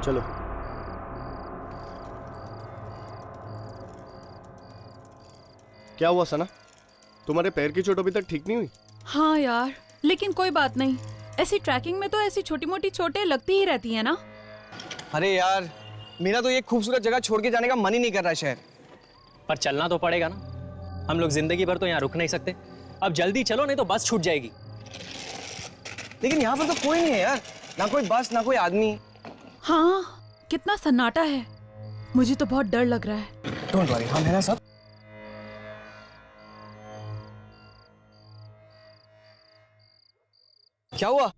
चलो। क्या हुआ सना, तुम्हारे पैर की चोट अभी तक ठीक नहीं हुई? हाँ यार, लेकिन कोई बात नहीं। ऐसी ट्रैकिंग में तो ऐसी छोटी मोटी चोटें लगती ही रहती है ना। अरे यार, मेरा तो ये खूबसूरत जगह छोड़ के जाने का मन ही नहीं कर रहा शहर। पर चलना तो पड़ेगा ना, हम लोग जिंदगी भर तो यहाँ रुक नहीं सकते। अब जल्दी चलो नहीं तो बस छूट जाएगी। लेकिन यहाँ पर तो कोई नहीं है यार, ना कोई बस ना कोई आदमी। हाँ, कितना सन्नाटा है। मुझे तो बहुत डर लग रहा है। डोंट वरी, हम है ना सब। क्या हुआ?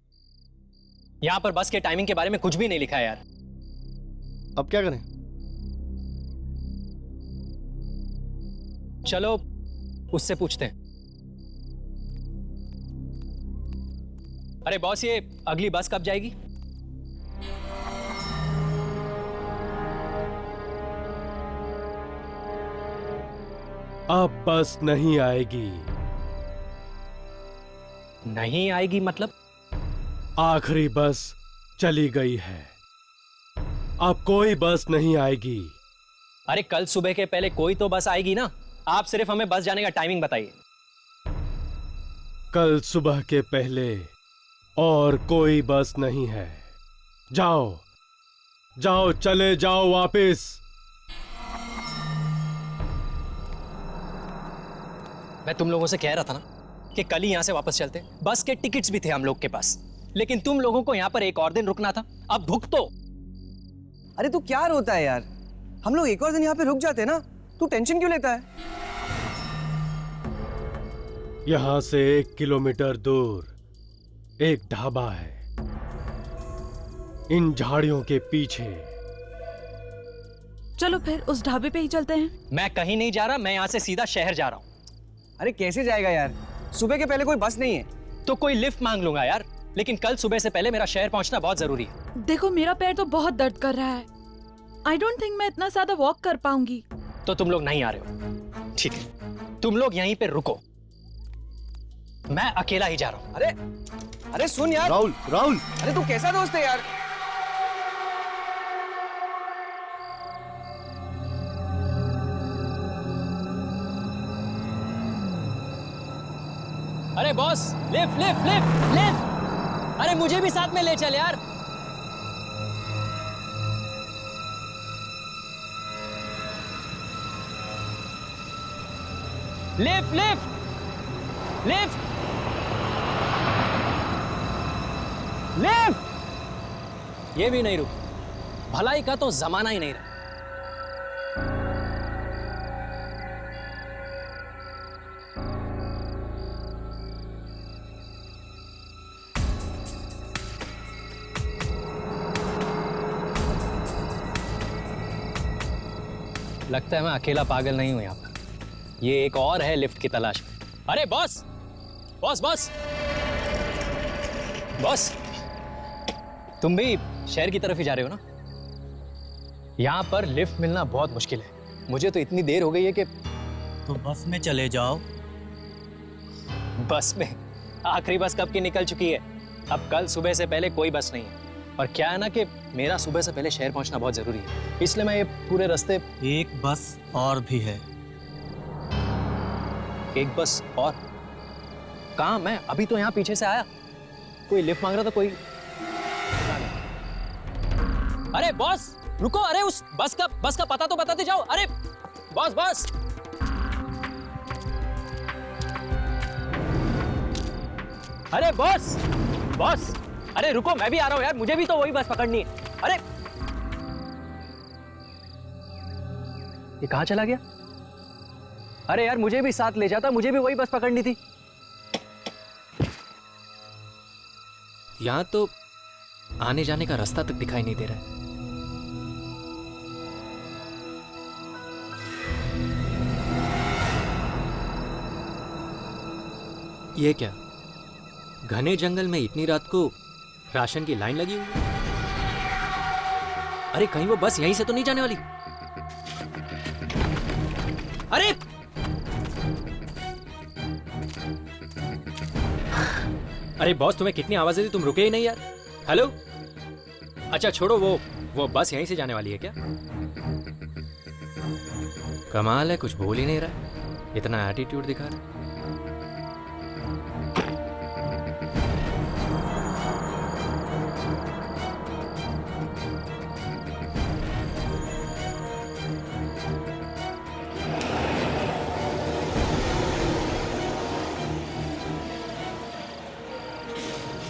यहाँ पर बस के टाइमिंग के बारे में कुछ भी नहीं लिखा है यार। अब क्या करें? चलो उससे पूछते हैं। अरे बॉस, ये अगली बस कब जाएगी? अब बस नहीं आएगी। नहीं आएगी मतलब? आखिरी बस चली गई है, अब कोई बस नहीं आएगी। अरे कल सुबह के पहले कोई तो बस आएगी ना। आप सिर्फ हमें बस जाने का टाइमिंग बताइए। कल सुबह के पहले और कोई बस नहीं है। जाओ जाओ, चले जाओ वापस। मैं तुम लोगों से कह रहा था ना कि कल ही यहां से वापस चलते। बस के टिकट्स भी थे हम लोग के पास, लेकिन तुम लोगों को यहां पर एक और दिन रुकना था। अब भुगतो। अरे तू क्या रोता है यार, हम लोग एक और दिन यहाँ पे रुक जाते हैं ना, तू टेंशन क्यों लेता है? यहां से 1 किलोमीटर दूर एक ढाबा है, इन झाड़ियों के पीछे। चलो फिर उस ढाबे पे ही चलते हैं। मैं कहीं नहीं जा रहा, मैं यहां से सीधा शहर जा रहा हूं। अरे कैसे जाएगा यार, सुबह के पहले कोई बस नहीं है। तो कोई लिफ्ट मांग लूंगा यार, लेकिन कल सुबह से पहले मेरा शहर पहुंचना बहुत जरूरी है। देखो, मेरा पैर तो बहुत दर्द कर रहा है। आई डोंट थिंक मैं इतना ज्यादा वॉक कर पाऊंगी। तो तुम लोग नहीं आ रहे हो, ठीक है, तुम लोग यहीं पे रुको, मैं अकेला ही जा रहा हूं। अरे सुन यार। राहुल, राहुल, अरे तू कैसा दोस्त है यार? अरे boss, lift lift lift lift. अरे मुझे भी साथ में ले चल यार। Lift lift lift lift. ये भी नहीं रुक। भलाई का तो जमाना ही नहीं रहा। लगता है मैं अकेला पागल नहीं हूं यहाँ पर। ये एक और है लिफ्ट की तलाश में। अरे बॉस बॉस बॉस बॉस, तुम भी शहर की तरफ ही जा रहे हो ना? यहाँ पर लिफ्ट मिलना बहुत मुश्किल है। मुझे तो इतनी देर हो गई है कि तो बस में चले जाओ। बस में? आखिरी बस कब की निकल चुकी है। अब कल सुबह से पहले कोई बस नहीं है। और क्या है ना कि मेरा सुबह से पहले शहर पहुंचना बहुत जरूरी है, इसलिए मैं ये पूरे रास्ते। एक बस और भी है। एक बस और? कहाँ? मैं अभी तो यहाँ पीछे से आया। कोई लिफ्ट मांग रहा था कोई। अरे बॉस रुको, अरे उस बस का पता तो बताते जाओ। अरे बॉस बॉस, अरे बॉस बॉस, अरे रुको, मैं भी आ रहा हूं यार, मुझे भी तो वही बस पकड़नी है। अरे ये कहां चला गया? अरे यार मुझे भी साथ ले जाता, मुझे भी वही बस पकड़नी थी। यहां तो आने जाने का रास्ता तक दिखाई नहीं दे रहा है। ये क्या, घने जंगल में इतनी रात को राशन की लाइन लगी हुई है? अरे कहीं वो बस यहीं से तो नहीं जाने वाली? अरे अरे बॉस, तुम्हें कितनी आवाजें दी, तुम रुके ही नहीं यार। हेलो, अच्छा छोड़ो, वो वो बस यहीं से जाने वाली है क्या? कमाल है, कुछ बोल ही नहीं रहा, इतना एटीट्यूड दिखा रहा है।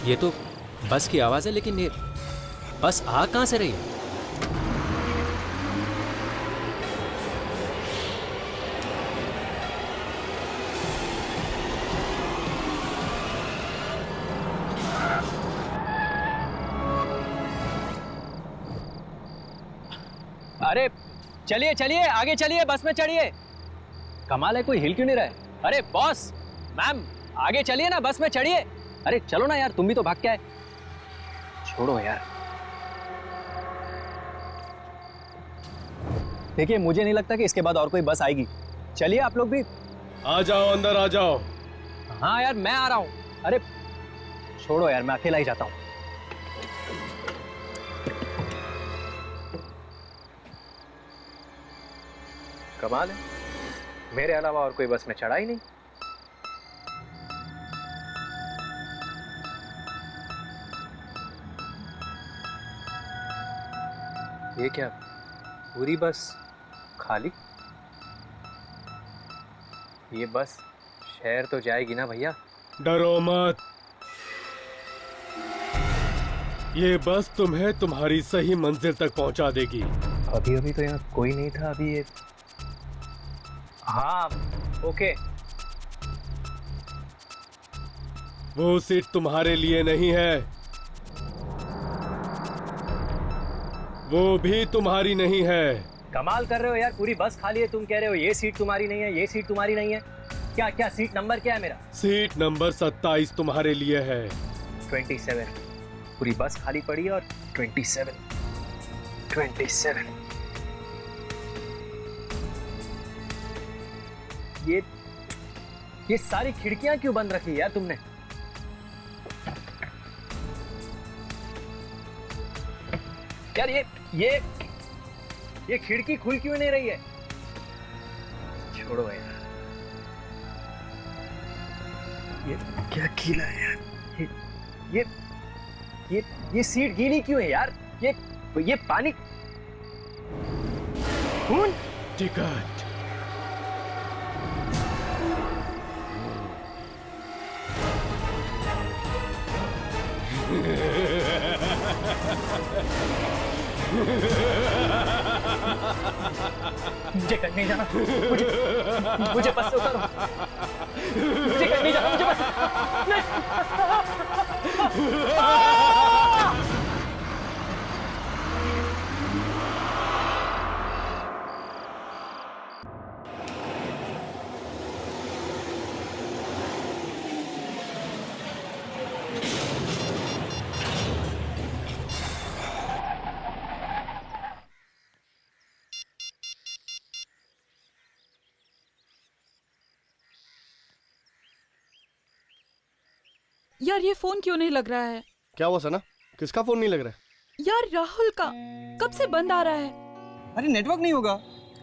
ये तो बस की आवाज है, लेकिन ये बस आ कहां से रही है? अरे चलिए चलिए, आगे चलिए, बस में चढ़िए। कमाल है, कोई हिल क्यों नहीं रहा है? अरे बॉस, मैम, आगे चलिए ना, बस में चढ़िए। अरे चलो ना यार, तुम भी तो भाग के आए। छोड़ो यार। देखिए, मुझे नहीं लगता कि इसके बाद और कोई बस आएगी। चलिए आप लोग भी। आ जाओ, अंदर आ जाओ। हाँ यार, मैं आ रहा हूं। अरे छोड़ो यार, मैं अकेला ही जाता हूं। कमाल है, मेरे अलावा और कोई बस में चढ़ा ही नहीं। ये क्या, पूरी बस खाली? ये बस शहर तो जाएगी ना भैया? डरो मत, ये बस तुम्हें तुम्हारी सही मंजिल तक पहुंचा देगी। अभी अभी तो यहाँ कोई नहीं था। अभी ये, हाँ ओके। वो सीट तुम्हारे लिए नहीं है, वो भी तुम्हारी नहीं है। कमाल कर रहे हो यार, पूरी बस खाली है, तुम कह रहे हो ये सीट तुम्हारी नहीं है, ये सीट तुम्हारी नहीं है। क्या क्या सीट नंबर क्या है मेरा? सीट नंबर 27 तुम्हारे लिए है। 27। पूरी बस खाली पड़ी है और 27। ये सारी खिड़कियां क्यों बंद रखी है यार तुमने? यार ये खिड़की खुल क्यों नहीं रही है? छोड़ो यार, ये क्या गीला है यार? ये सीट गीली क्यों है यार? ये पानी, खून। टिकट। मुझे कहीं नहीं जाना, मुझे बस से उतारो। मुझे कहीं नहीं जाना, मुझे बस यार ये फोन क्यों नहीं लग रहा है? क्या हुआ सना? किसका फोन नहीं लग रहा है? यार राहुल का कब से बंद आ रहा है। अरे नेटवर्क नहीं होगा,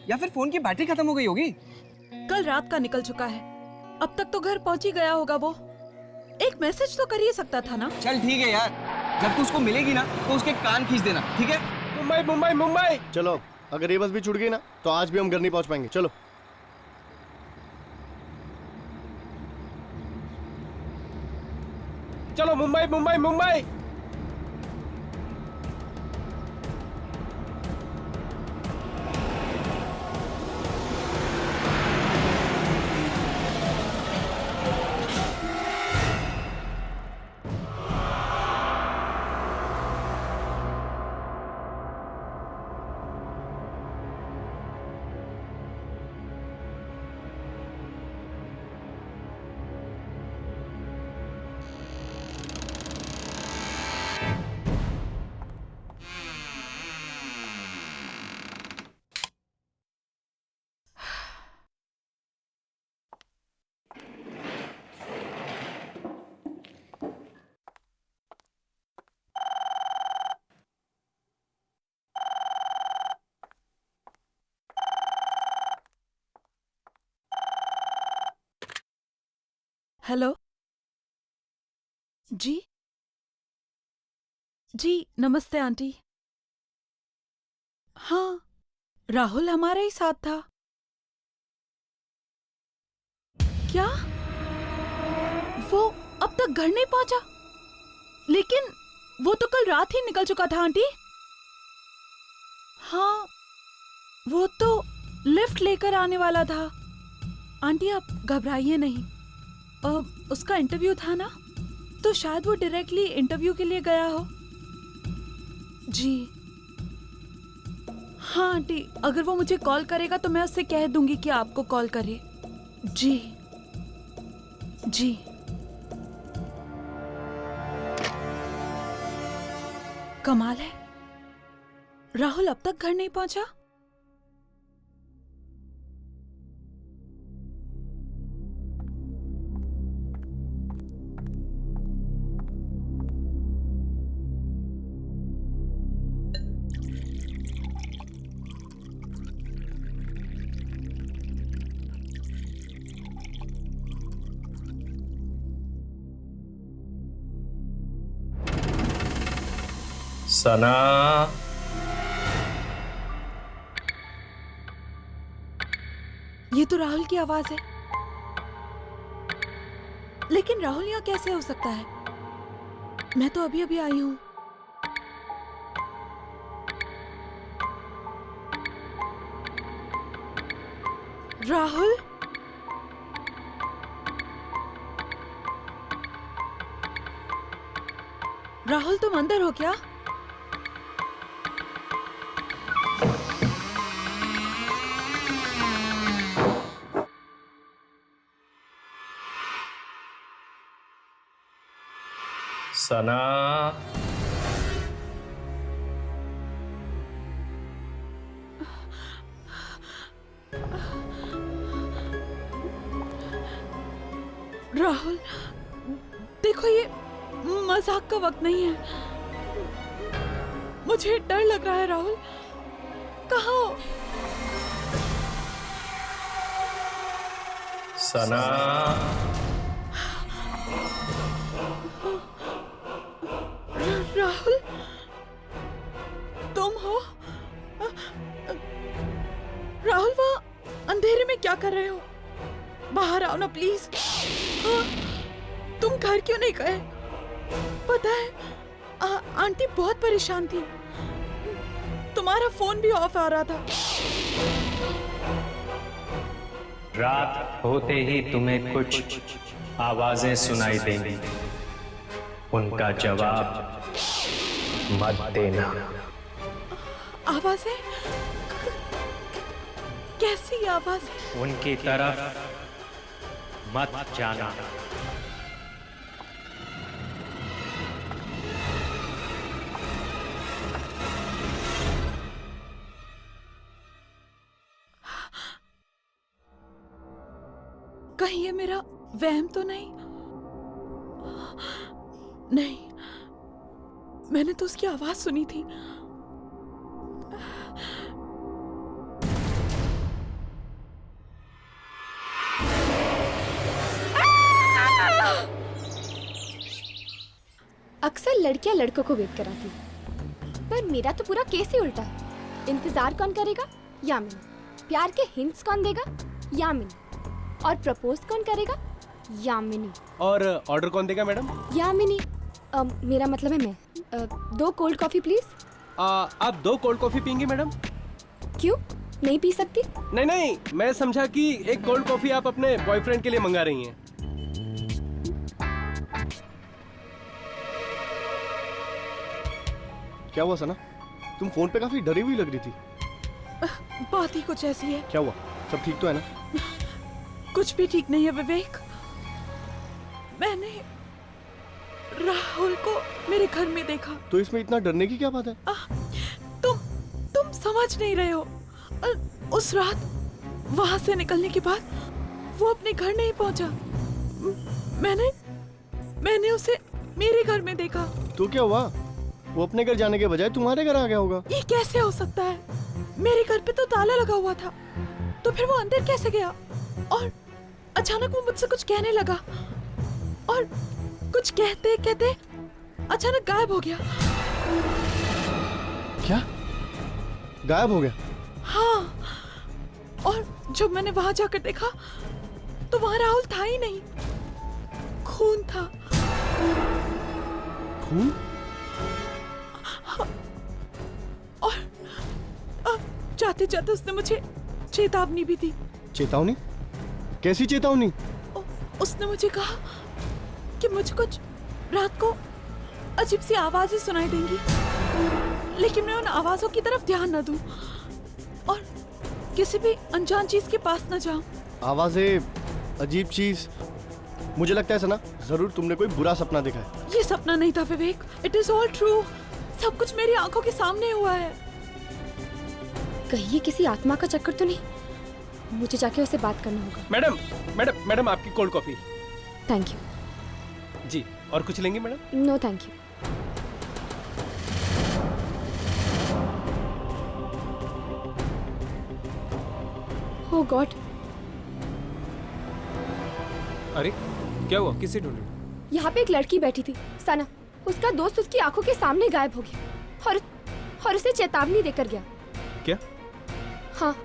या फिर फोन की बैटरी खत्म हो गई होगी। कल रात का निकल चुका है, अब तक तो घर पहुंच ही गया होगा वो। एक मैसेज तो कर ही सकता था ना। चल ठीक है यार, जब तू उसको मिलेगी ना तो उसके कान खींच देना, ठीक है? मुंबई मुंबई मुंबई। चलो, अगर ये बस भी छूट गई ना तो आज भी हम घर नहीं पहुंच पाएंगे। चलो। चलो, मुंबई मुंबई मुंबई। हेलो जी जी नमस्ते आंटी। हाँ, राहुल हमारे ही साथ था। क्या वो अब तक घर नहीं पहुंचा? लेकिन वो तो कल रात ही निकल चुका था आंटी। हाँ, वो तो लिफ्ट लेकर आने वाला था। आंटी आप घबराइए नहीं। उसका इंटरव्यू था ना, तो शायद वो डायरेक्टली इंटरव्यू के लिए गया हो। जी हाँ आंटी, अगर वो मुझे कॉल करेगा तो मैं उससे कह दूंगी कि आपको कॉल करे। जी जी। कमाल है, राहुल अब तक घर नहीं पहुंचा। सना, ये तो राहुल की आवाज है। लेकिन राहुल यहाँ कैसे हो सकता है? मैं तो अभी अभी आई हूँ। राहुल, राहुल तुम अंदर हो क्या? सना, राहुल देखो, ये मजाक का वक्त नहीं है। मुझे डर लग रहा है। राहुल कहाँ हो? सना, राहुल तुम हो? राहुल वहाँ अंधेरे में क्या कर रहे हो? बाहर आओ ना प्लीज। हाँ, तुम घर क्यों नहीं गए? पता है आंटी बहुत परेशान थी। तुम्हारा फोन भी ऑफ आ रहा था। रात होते ही तुम्हें कुछ आवाजें सुनाई देंगी, उनका जवाब मत देना। आवाजें? कैसी आवाजें? उनकी तरफ मत जाना। कहीं ये मेरा वहम तो नहीं? नहीं, मैंने तो उसकी आवाज सुनी थी। अक्सर लड़कियां लड़कों को वेट कराती, पर मेरा तो पूरा केस ही उल्टा है। इंतजार कौन करेगा? यामिनी। प्यार के हिंट्स कौन देगा? यामिनी। और प्रपोज कौन करेगा? यामिनी। और ऑर्डर कौन देगा मैडम? यामिनी। मेरा मतलब है मैं। 2 कोल्ड कॉफी प्लीज। आप 2 कोल्ड कॉफी पियेंगी मैडम? क्यों नहीं पी सकती? नहीं नहीं, मैं समझा कि एक कोल्ड कॉफी आप अपने बॉयफ्रेंड के लिए मंगा रही हैं। क्या हुआ सना? तुम फोन पे काफी डरी हुई लग रही थी। बात ही कुछ ऐसी है। क्या हुआ? सब ठीक तो है ना? कुछ भी ठीक नहीं है विवेक। मैंने राहुल को मेरे घर में देखा। तो इसमें इतना डरने की क्या बात है? तुम समझ नहीं रहे हो। उस रात वहां से निकलने के बाद वो अपने घर नहीं पहुंचा। मैंने उसे मेरे घर में देखा। तो क्या हुआ? वो अपने घर जाने के बजाय तुम्हारे घर आ गया होगा। ये कैसे हो सकता है? मेरे घर पे तो ताला लगा हुआ था, तो फिर वो अंदर कैसे गया? और अचानक वो मुझसे कुछ कहने लगा। कुछ कहते कहते अचानक गायब हो गया। क्या? गायब हो गया? हाँ, और जब मैंने वहां जाकर देखा तो वहां राहुल था ही नहीं, खून था। खून? और जाते जाते उसने मुझे चेतावनी भी दी। चेतावनी? कैसी चेतावनी? उसने मुझे कहा कि मुझे कुछ रात को अजीब सी आवाजें सुनाई देंगी, लेकिन मैं उन आवाजों की तरफ ध्यान न दूं और किसी भी अनजान चीज के पास न जाऊं। आवाजें, अजीब चीज। मुझे लगता है सना, जरूर तुमने कोई बुरा सपना देखा है। ये सपना नहीं था विवेक, इट इज ऑल ट्रू। सब कुछ मेरी आंखों के सामने हुआ है। कहीं ये किसी आत्मा का चक्कर तो नहीं? मुझे जाके उससे बात करना होगा। मैडम मैडम मैडम, आपकी कोल्ड कॉफी। Thank you. जी, और कुछ लेंगे madam? No thank you. Oh God, अरे क्या हुआ? किसे ढूंढ रही हो? यहाँ पे एक लड़की बैठी थी, सना। उसका दोस्त उसकी आंखों के सामने गायब हो गया और उसे चेतावनी देकर गया। क्या? हाँ,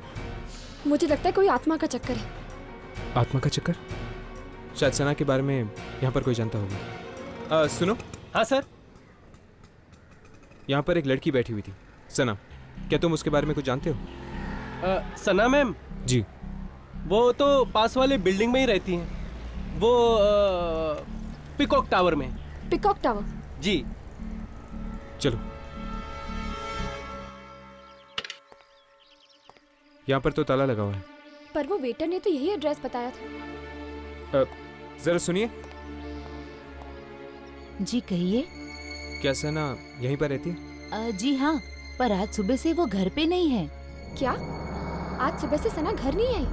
मुझे लगता है कोई आत्मा का चक्कर है। आत्मा का चक्कर? शायद सना के बारे में यहाँ पर कोई जानता होगा। सुनो। हाँ सर। यहाँ पर एक लड़की बैठी हुई थी, सना। क्या तुम उसके बारे में कुछ जानते हो? सना मैम? जी। वो तो पास वाले बिल्डिंग में ही रहती हैं। वो पिकॉक टावर में। Peacock tower? जी। चलो। यहाँ पर तो ताला लगा हुआ है। पर वो वेटर ने तो यही एड्रेस बताया था। जरा सुनिए। जी कहिए। क्या सना यहीं पर रहती है? जी हाँ, पर आज सुबह से वो घर पे नहीं है। क्या? आज सुबह से सना घर नहीं आई?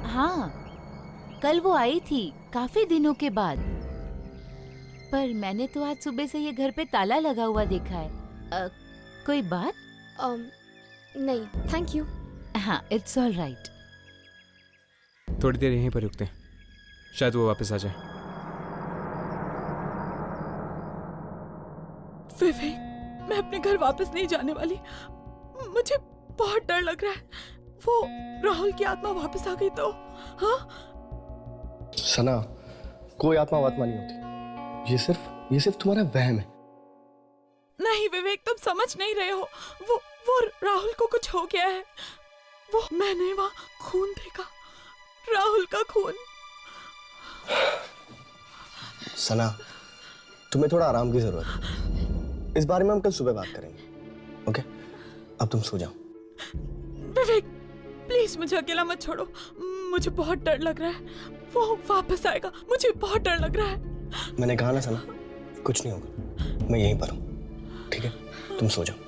हाँ, कल वो आई थी काफी दिनों के बाद, पर मैंने तो आज सुबह से ये घर पे ताला लगा हुआ देखा है। कोई बात? नहीं, थैंक यू। हाँ, इट्स ऑल राइट। थोड़ी देर यहीं पर रुकते हैं, शायद वो वापस आ जाए। विवेक, मैं अपने घर वापस नहीं जाने वाली। मुझे बहुत डर लग रहा है। वो राहुल की आत्मा वापस आ गई तो? हाँ सना, कोई आत्मा वात्मा नहीं होती। ये सिर्फ तुम्हारा वहम है। नहीं विवेक, तुम समझ नहीं रहे हो। वो राहुल को कुछ हो गया है। वो मैंने वहाँ खून देखा, राहुल का खून। सना, तुम्हें थोड़ा आराम की जरूरत है। इस बारे में हम कल सुबह बात करेंगे। ओके, अब तुम सो जाओ। विवेक प्लीज मुझे अकेला मत छोड़ो। मुझे बहुत डर लग रहा है। वो वापस आएगा, मुझे बहुत डर लग रहा है। मैंने कहा ना सना, कुछ नहीं होगा। मैं यहीं पर हूँ, ठीक है? तुम सो जाओ।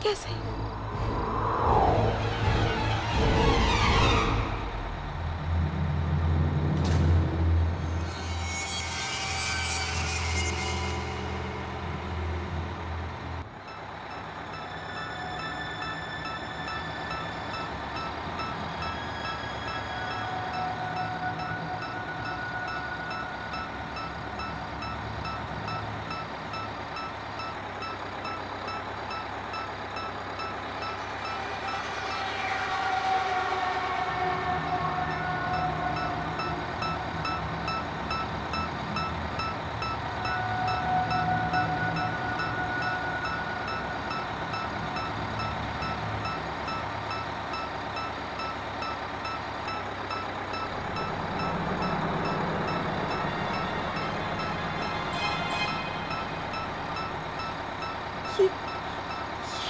कैसे?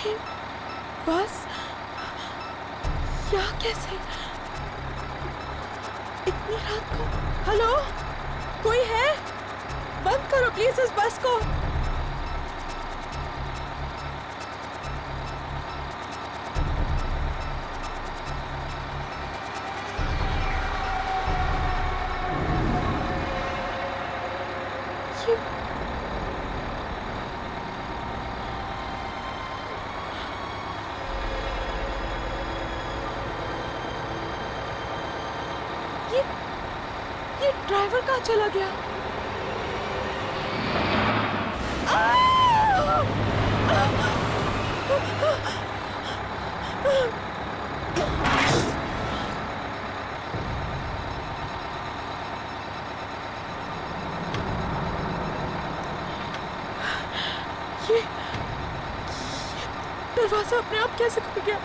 ये बस क्या कैसे इतनी रात को? हेलो, कोई है? बंद करो प्लीज इस बस को। ये ड्राइवर कहाँ चला गया? ये दरवाजा अपने आप कैसे खुल गया?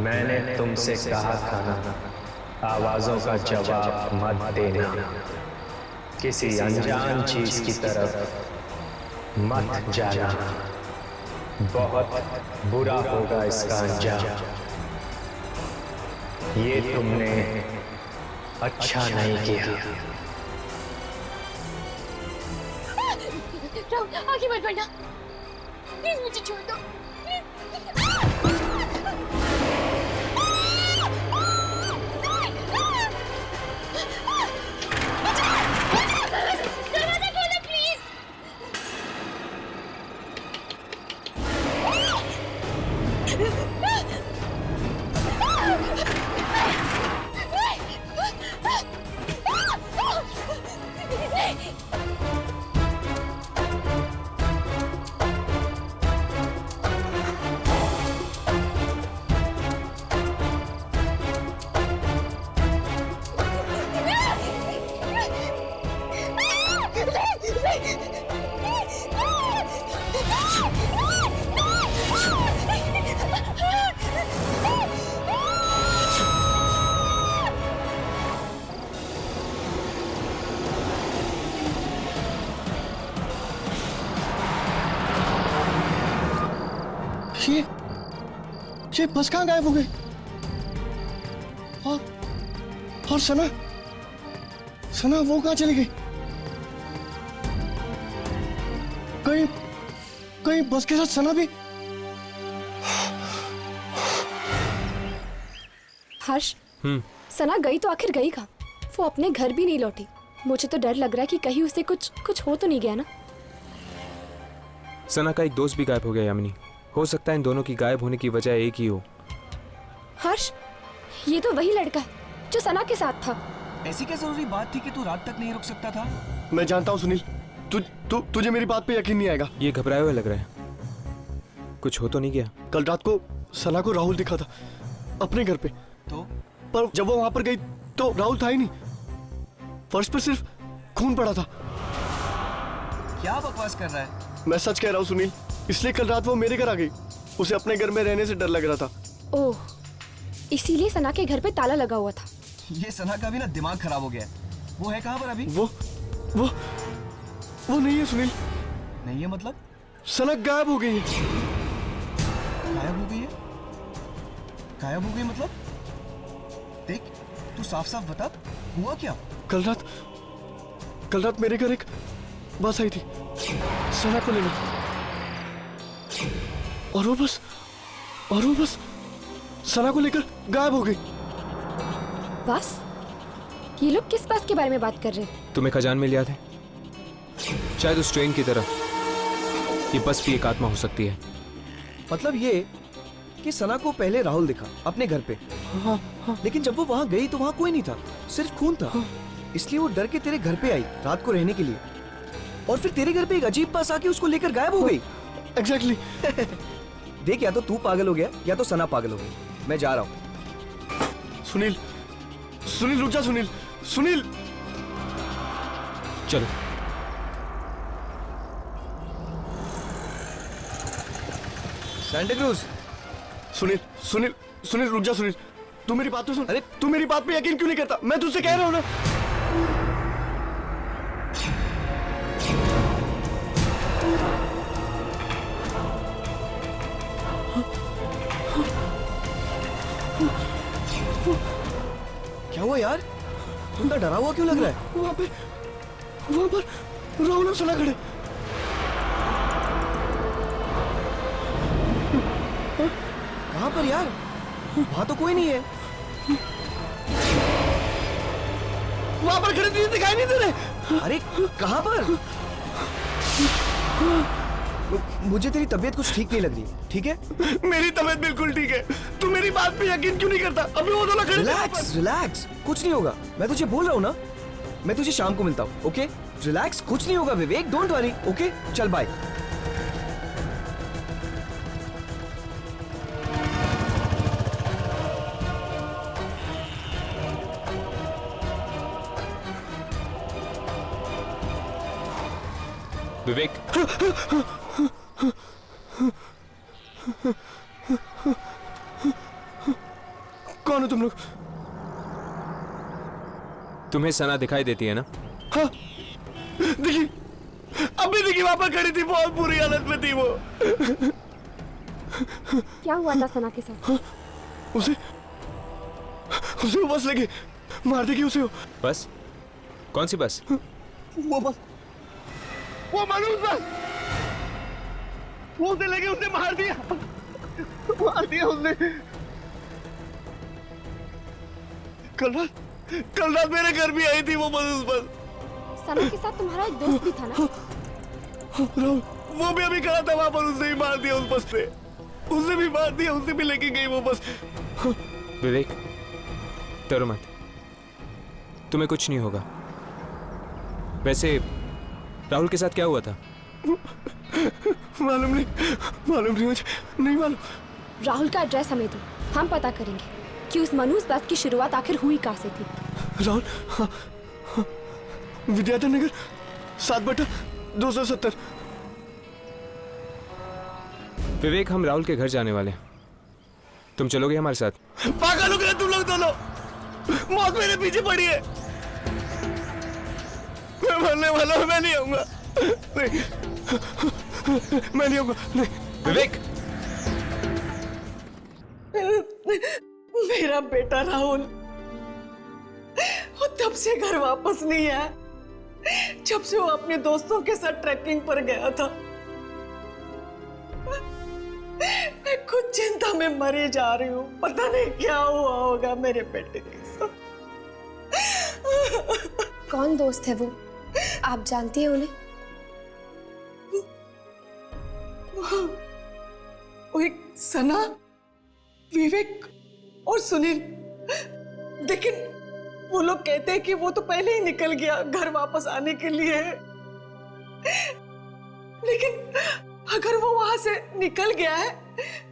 मैंने तुमसे कहा था ना, आवाजों का जवाब मत देना, किसी अनजान चीज की तरफ मत जाना, बहुत बुरा होगा इसका अंजाम। ये तुमने अच्छा नहीं किया। राहुल, आगे मत बढ़ना, प्लीज मुझे छोड़ दो, ये बस कहाँ गायब हो गई? और सना सना वो कहाँ चली गई? कहीं कहीं बस के साथ सना भी? हर्ष, सना गई तो आखिर गई कहाँ? वो अपने घर भी नहीं लौटी। मुझे तो डर लग रहा है कि कहीं उसे कुछ हो तो नहीं गया ना। सना का एक दोस्त भी गायब हो गया यामिनी। हो सकता है इन दोनों की गायब होने की वजह एक ही हो। हर्ष, ये तो वही लड़का है जो सना के साथ था। ऐसी क्या जरूरी बात थी कि तू रात तक नहीं रुक सकता था? मैं जानता हूँ सुनील, तुझे मेरी बात पे यकीन नहीं आएगा। ये घबराए हुए लग रहा है। कुछ हो तो नहीं गया? कल रात को सना को राहुल दिखा था अपने घर पे। तो पर जब वो वहां पर गई तो राहुल था ही नहीं। फर्श पर सिर्फ खून पड़ा था। क्या बकवास कर रहा है? मैं सच कह रहा हूँ सुनील, इसलिए कल रात वो मेरे घर आ गई। उसे अपने घर में रहने से डर लग रहा था। ओह, इसीलिए सना के घर पे ताला लगा हुआ था। ये सना का भी ना दिमाग खराब हो गया है। वो है कहाँ पर अभी? वो नहीं है सुनील। नहीं है मतलब? सना गायब हो गई है। गायब हो गई है? गायब हो गई मतलब? देख, तू साफ साफ बता, हुआ क्या? कल रात मेरे घर एक बस आई थी सना को लेने, और वो बस सना को लेकर गायब हो गई। बस? ये लोग किस बस के बारे में बात कर रहे हैं? तुम्हें खजान में लिया था? शायद उस ट्रेन की तरह ये बस भी एक आत्मा हो सकती है। मतलब ये कि सना को पहले राहुल दिखा अपने घर पे। हाँ। लेकिन जब वो वहाँ गई तो वहाँ कोई नहीं था, सिर्फ खून था। इसलिए वो डर के तेरे घर पे आई रात को रहने के लिए, और फिर तेरे घर पे एक अजीब बस आके उसको लेकर गायब हो गई। एग्जैक्टली। देख, या तो तू पागल हो गया या तो सना पागल हो गई। मैं जा रहा हूँ। सुनील रुक जा। सुनील चलो। Santa cruise. सुनील रुक जा। सुनील, तू मेरी बात तो सुन। अरे तू मेरी बात पे यकीन क्यों नहीं करता? मैं तुझसे कह रहा हूँ ना। क्या हुआ यार? तुमका डरा हुआ क्यों लग रहा है? वहां पर राहुल और सना खड़े। कहाँ पर यार? वहां तो कोई नहीं है। वहां पर खड़े तुझे दिखाई नहीं दे रहे? अरे कहाँ पर? मुझे तेरी तबीयत कुछ ठीक नहीं लग रही, ठीक है? मेरी तबीयत बिल्कुल ठीक है। तू मेरी बात पे यकीन क्यों नहीं करता? अभी वो दोनों खड़े। रिलैक्स, कुछ नहीं होगा। मैं तुझे बोल रहा हूँ ना, मैं तुझे शाम को मिलता हूँ, ओके? रिलैक्स, कुछ नहीं होगा विवेक, डोंट वरी, ओके? चल बाय। विवेक, कौन हो तुम लोग? तुम्हें सना दिखाई देती है ना? हाँ, देखी, अभी देखी वहां पर खड़ी थी। बहुत बुरी हालत में थी वो। क्या हुआ था सना के साथ? उसे वो बस लगे मार देगी उसे। बस? कौन सी बस? वो बस, वो मनोज बस, वो उसे लगे, उसने मार दिया उसने। कल रात मेरे घर भी आई थी वो मनोज बस। सना के साथ तुम्हारा एक दोस्त भी था ना? राहुल, वो भी अभी खड़ा था वहां पर। उसने भी मार दिया उस बस पे। उसने भी मार दिया, उसने भी लेके गई वो बस। विवेक, डरो मत, तुम्हें कुछ नहीं होगा। वैसे राहुल के साथ क्या हुआ था? मालूम नहीं मुझे, नहीं मालूम। राहुल का एड्रेस हमें दो, हम पता करेंगे कि उस मनुष्य बस की शुरुआत आखिर हुई कहाँ से थी। राहुल, हाँ, विद्याधर नगर 7/270। विवेक, हम राहुल के घर जाने वाले हैं। तुम चलोगे हमारे साथ? पागल हो गए तुम लोग दोनों। मौत मेरे पीछे पड़ी है। मैं मरने वाला हूं। मैं नहीं आऊंगा। नहीं, मैं नहीं आऊंगा। नहीं। विवेक, मेरा बेटा राहुल वो तब से घर वापस नहीं आया जब से वो अपने दोस्तों के साथ ट्रैकिंग पर गया था। मैं खुद चिंता में मरी जा रही हूँ, पता नहीं क्या हुआ होगा मेरे बेटे के साथ। कौन दोस्त है वो? आप जानती हैं उन्हें? वो एक सना, विवेक और सुनील। लेकिन वो लोग कहते हैं कि वो तो पहले ही निकल गया घर वापस आने के लिए। लेकिन अगर वो वहां से निकल गया है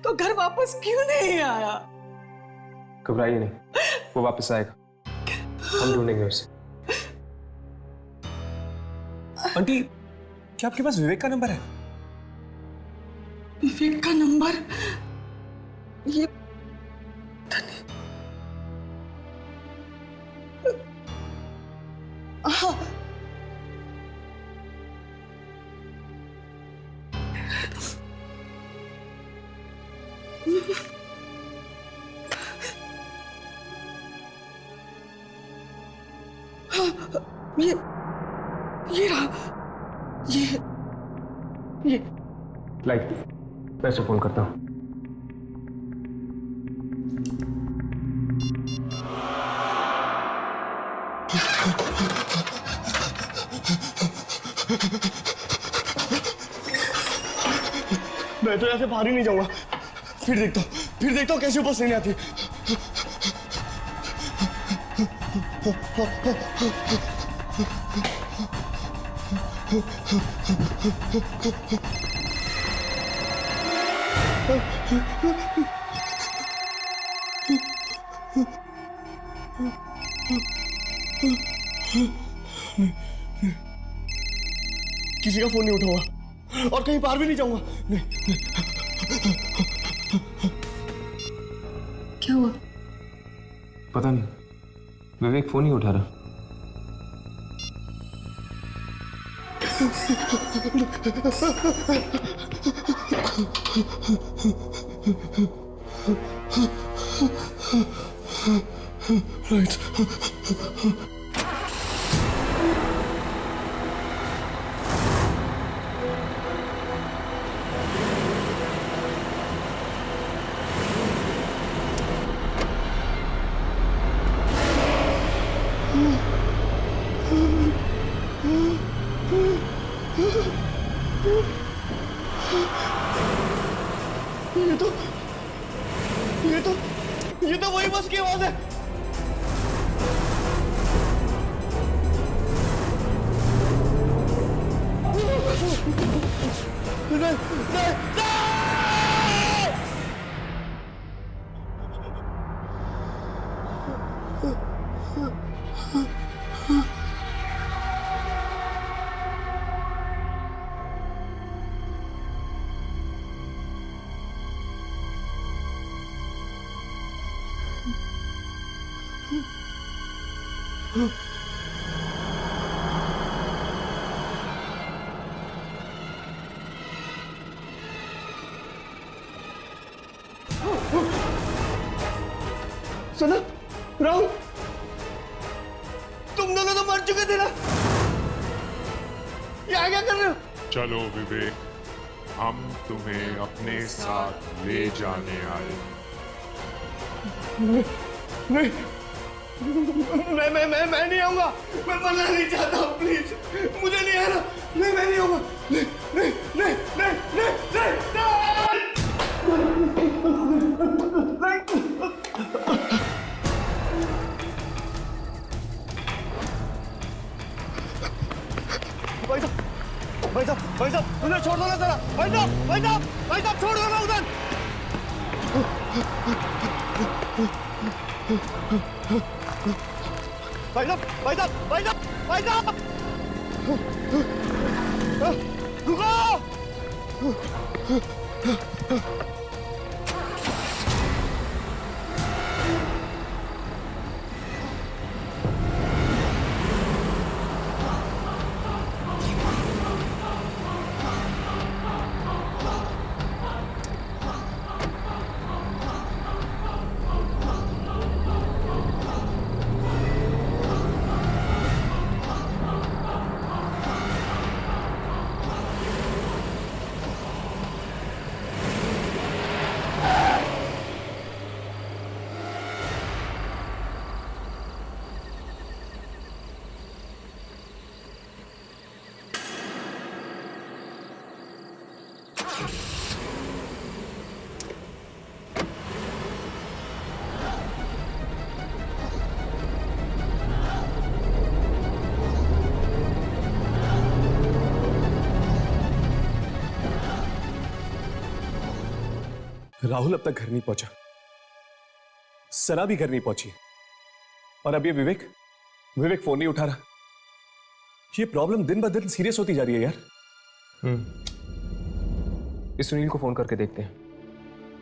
तो घर वापस क्यों नहीं आया? घबराइए नहीं, वो वापस आएगा, हम ढूंढेंगे उसे। आंटी, क्या आपके पास विवेक का नंबर है? विवेक का नंबर? ये हाँ, ये रहा, ये लाइक, मैं उसे फोन करता हूँ। मैं तो ऐसे बाहर ही नहीं जाऊंगा। फिर देखता हूँ कैसे ऊपर से नहीं आती। किसी का फोन नहीं उठाऊंगा और कहीं बाहर भी नहीं जाऊंगा। क्या हुआ? पता नहीं, विवेक फोन ही उठा रहा। राइट। ये तो वही बस की आवाज है। नहीं, नहीं, नहीं! सना, राहुल, तुम दोनों तो मर चुके थे ना? यहाँ क्या कर रहे हो? चलो विवेक, हम तुम्हें अपने साथ ले जाने आए। नहीं, मैं नहीं आऊंगा। मैं मरना नहीं चाहता हूँ, प्लीज मुझे नहीं आना। नहीं, मैं नहीं आऊंगा। नहीं, नहीं, नहीं, नहीं, नहीं, भाई साहब, उन्हें छोड़ दो ना जरा। भाई साहब, छोड़ दो ना उधर। भाई साहब, रुको। राहुल अब तक घर नहीं पहुंचा, सना भी घर नहीं पहुंची, और अब ये विवेक फोन नहीं उठा रहा। ये प्रॉब्लम दिन ब दिन सीरियस होती जा रही है यार। इस सुनील को फोन करके देखते हैं,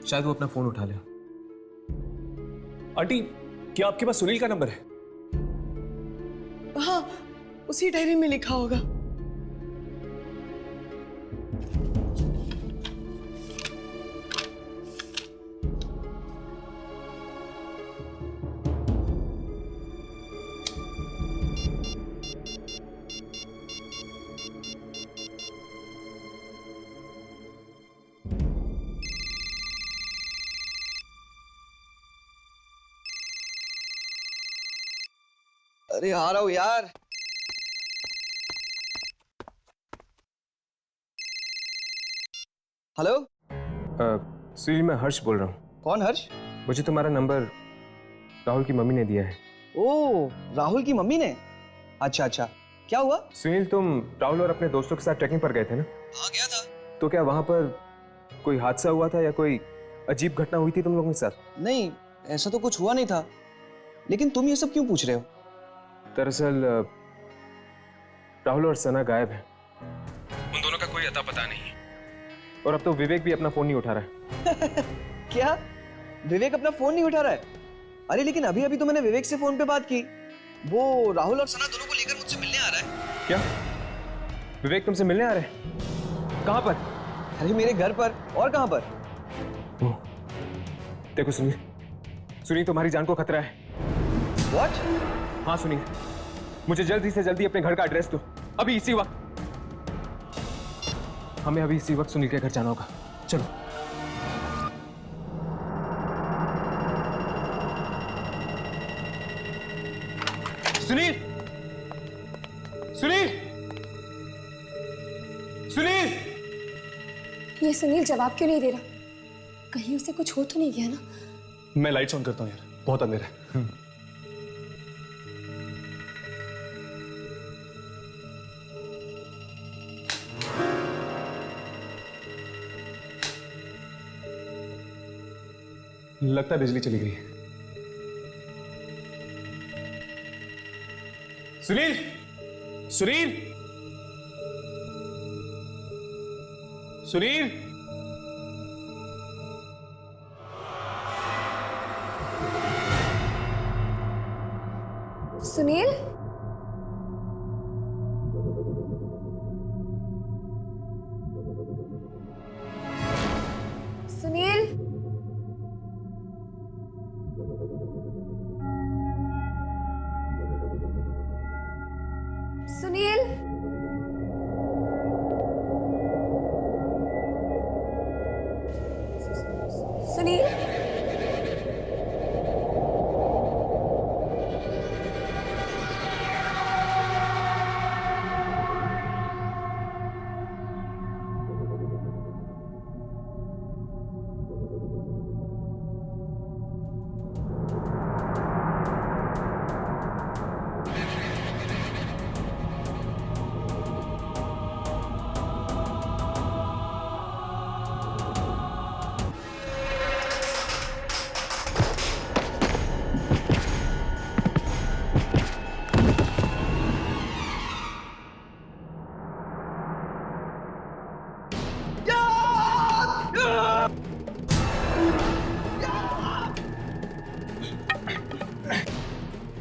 शायद वो अपना फोन उठा ले। आंटी, क्या आपके पास सुनील का नंबर है? हाँ, उसी डायरी में लिखा होगा। अरे आ रहा हूँ यार। हेलो, सुनील, मैं हर्ष बोल रहा हूँ। कौन हर्ष? मुझे तुम्हारा नंबर राहुल की मम्मी ने दिया है। ओ, राहुल की मम्मी ने? अच्छा अच्छा, क्या हुआ? सुनील, तुम राहुल और अपने दोस्तों के साथ ट्रैकिंग पर गए थे ना? हाँ, गया था। तो क्या वहां पर कोई हादसा हुआ था या कोई अजीब घटना हुई थी तुम लोगों के साथ? नहीं, ऐसा तो कुछ हुआ नहीं था, लेकिन तुम ये सब क्यों पूछ रहे हो? दरअसल राहुल और सना गायब हैं। उन दोनों का कोई अता पता नहीं है, और अब तो विवेक भी अपना फोन नहीं उठा रहा है। क्या? विवेक अपना फोन नहीं उठा रहा है? अरे लेकिन अभी अभी तो मैंने विवेक से फोन पे बात की। वो राहुल और सना दोनों को लेकर मुझसे मिलने आ रहा है। क्या? विवेक तुमसे मिलने आ रहे हैं? कहां पर? अरे मेरे घर पर। और कहां पर? देखो सुनील, तुम्हारी जान को खतरा है। What? हाँ सुनील, मुझे जल्दी से जल्दी अपने घर का एड्रेस दो, अभी इसी वक्त। हमें अभी इसी वक्त सुनील के घर जाना होगा। चलो। सुनील! सुनील! सुनील! ये सुनील जवाब क्यों नहीं दे रहा? कहीं उसे कुछ हो तो नहीं गया ना? मैं लाइट्स ऑन करता हूँ यार, बहुत अंधेरा है। लगता है बिजली चली गई है। सुनील! सुनील! सुनील! सुनील? सुनील? सुनील? सुनील?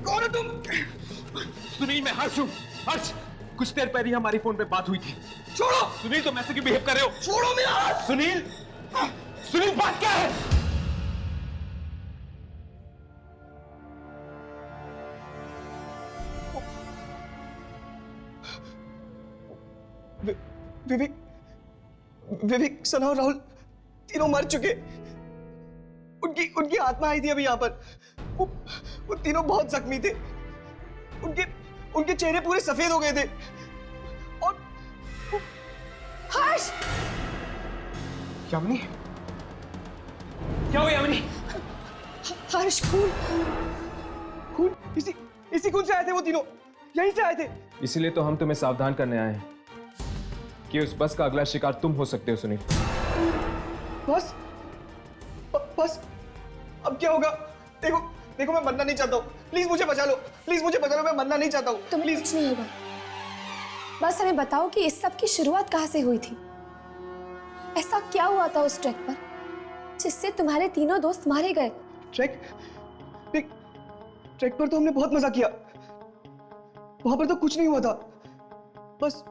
कौन है तुम? सुनील, मैं हर्ष हूँ। हर्ष, कुछ देर पहले हमारी फोन पे बात हुई थी। छोड़ो! सुनील, तुम ऐसे क्यों बिहेव कर रहे हो? छोड़ो मेरा हाथ! सुनील! सुनील, बात क्या है? विवेक, सना और राहुल तीनों मर चुके। उनकी आत्मा आई थी अभी यहाँ पर। वो तीनों बहुत जख्मी थे। उनके चेहरे पूरे सफेद हो गए थे। और हर्ष! यामिनी, क्या हुआ यामिनी? हर्ष, खून इसी खून से आए थे वो तीनों, यहीं से आए थे। इसीलिए तो हम तुम्हें सावधान करने आए हैं कि उस बस का अगला शिकार तुम हो सकते हो सुनील। अब क्या होगा? देखो देखो, मैं मरना नहीं चाहता हूँ, प्लीज मुझे बचा लो, प्लीज मुझे बचा लो, मैं मरना नहीं चाहता हूँ। तुम्हें कुछ नहीं होगा, बस हमें बताओ कि इस सब की शुरुआत कहाँ से हुई थी? ऐसा क्या हुआ था उस ट्रैक पर जिससे तुम्हारे तीनों दोस्त मारे गए? ट्रैक पर तो हमने बहुत मजा किया, वहां पर तो कुछ नहीं हुआ था, बस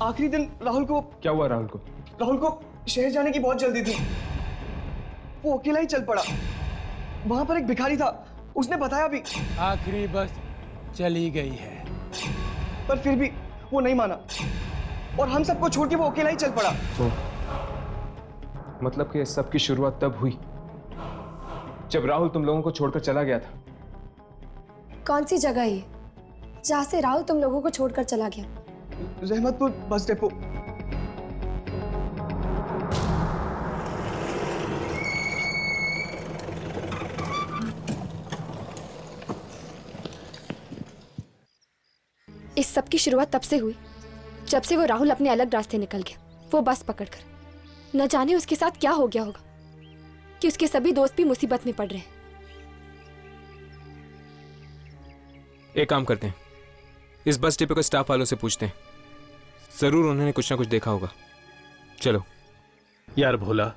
आखिरी दिन राहुल को। क्या हुआ राहुल को? राहुल को शहर जाने की बहुत जल्दी थी, वो अकेला ही चल पड़ा। वहां पर एक भिखारी था, उसने बताया भी। आखिरी बस चली गई है, पर फिर भी वो नहीं माना और हम सबको छोड़ के वो अकेला ही चल पड़ा। मतलब कि इस सब की शुरुआत तब हुई जब राहुल तुम लोगों को छोड़कर चला गया था। कौन सी जगह है जहाँ से राहुल तुम लोगों को छोड़कर चला गया? Rahmatpur bus depot. इस सब की शुरुआत तब से हुई जब से वो राहुल अपने अलग रास्ते निकल गया, वो बस पकड़कर। न जाने उसके साथ क्या हो गया होगा कि उसके सभी दोस्त भी मुसीबत में पड़ रहे हैं। एक काम करते हैं, इस बस डिपो के स्टाफ वालों से पूछते हैं, जरूर उन्होंने कुछ ना कुछ देखा होगा। चलो। यार भोला,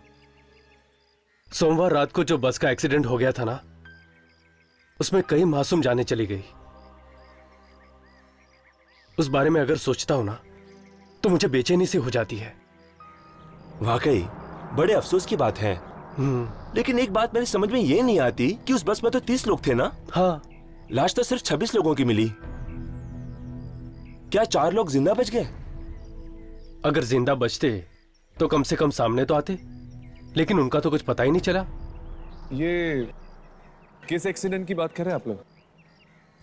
सोमवार रात को जो बस का एक्सीडेंट हो गया था ना, उसमें कई मासूम जानें चली गई। उस बारे में अगर सोचता हूं ना तो मुझे बेचैनी सी हो जाती है। वाकई बड़े अफसोस की बात है। लेकिन एक बात मेरी समझ में ये नहीं आती कि उस बस में तो 30 लोग थे ना? हाँ। लाश तो सिर्फ 26 लोगों की मिली। क्या 4 लोग जिंदा बच गए? अगर जिंदा बचते तो कम से कम सामने तो आते, लेकिन उनका तो कुछ पता ही नहीं चला। ये किस एक्सीडेंट की बात कर रहे हैं आप लोग?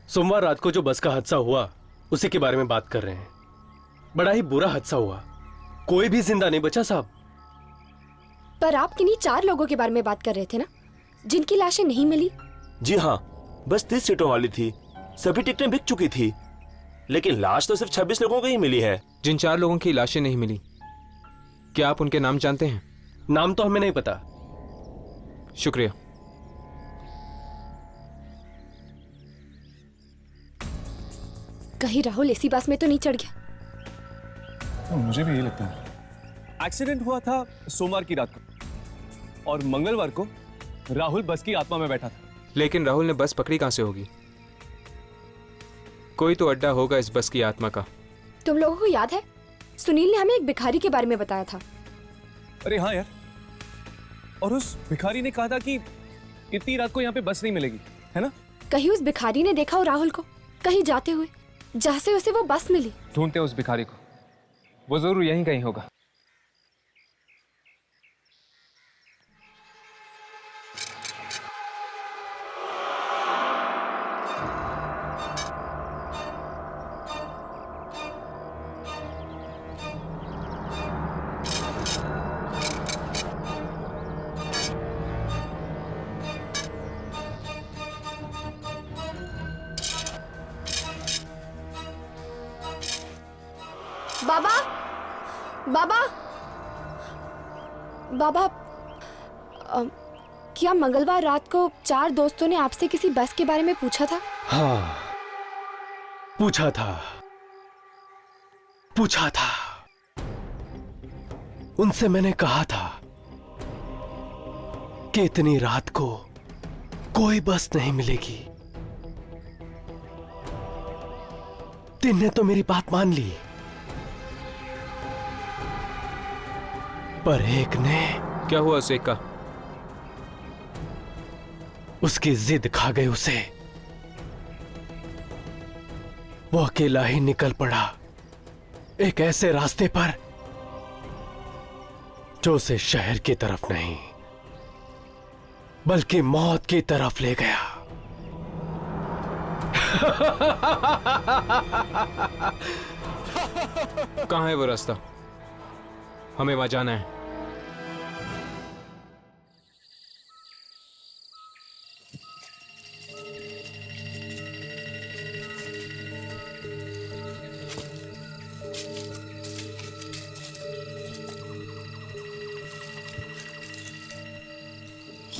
सोमवार रात को जो बस का हादसा हुआ उसी के बारे में बात कर रहे हैं। बड़ा ही बुरा हादसा हुआ, कोई भी जिंदा नहीं बचा साहब। पर आप किन्हीं 4 लोगों के बारे में बात कर रहे थे ना, जिनकी लाशें नहीं मिली? जी हाँ, बस 30 सीटों वाली थी, सभी टिकटें बिक चुकी थी, लेकिन लाश तो सिर्फ 26 लोगों की ही मिली है। जिन 4 लोगों की लाशें नहीं मिली, क्या आप उनके नाम जानते हैं? नाम तो हमें नहीं पता। शुक्रिया। कहीं राहुल इसी बस में तो नहीं चढ़ गया? मुझे भी यही लगता है। एक्सीडेंट हुआ था सोमवार की रात को और मंगलवार को राहुल बस की आत्मा में बैठा था। लेकिन राहुल ने बस पकड़ी कहां से होगी? कोई तो अड्डा होगा इस बस की आत्मा का। तुम लोगों को याद है, सुनील ने हमें एक भिखारी के बारे में बताया था। अरे हाँ यार, और उस भिखारी ने कहा था कि इतनी रात को यहाँ पे बस नहीं मिलेगी, है ना? कहीं उस भिखारी ने देखा हो राहुल को कहीं जाते हुए, जहाँ से उसे वो बस मिली। ढूंढते हैं उस भिखारी को, वो जरूर यहीं कहीं होगा। बाबा, बाबा, बाबा, क्या मंगलवार रात को 4 दोस्तों ने आपसे किसी बस के बारे में पूछा था? हाँ, पूछा था। उनसे मैंने कहा था कि इतनी रात को कोई बस नहीं मिलेगी। 3 ने तो मेरी बात मान ली, पर एक ने। क्या हुआ उसे का? उसकी जिद खा गई उसे। वो अकेला ही निकल पड़ा एक ऐसे रास्ते पर जो उसे शहर की तरफ नहीं बल्कि मौत की तरफ ले गया। कहां है वो रास्ता? हमें वहां जाना है।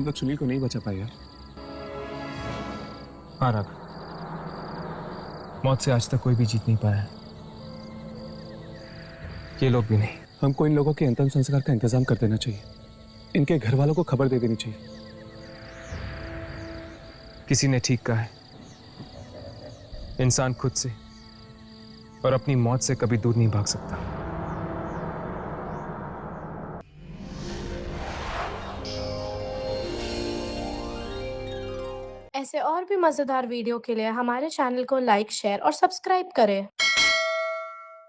हम लोग सुनील को नहीं बचा पाए यार। हाँ राघव, मौत से आज तक कोई भी जीत नहीं पाया है, ये लोग भी नहीं। हमको इन लोगों के अंतिम संस्कार का इंतजाम कर देना चाहिए, इनके घर वालों को खबर दे देनी चाहिए। किसी ने ठीक कहा है, इंसान खुद से और अपनी मौत से कभी दूर नहीं भाग सकता। ऐसे और भी मजेदार वीडियो के लिए हमारे चैनल को लाइक, शेयर और सब्सक्राइब करें।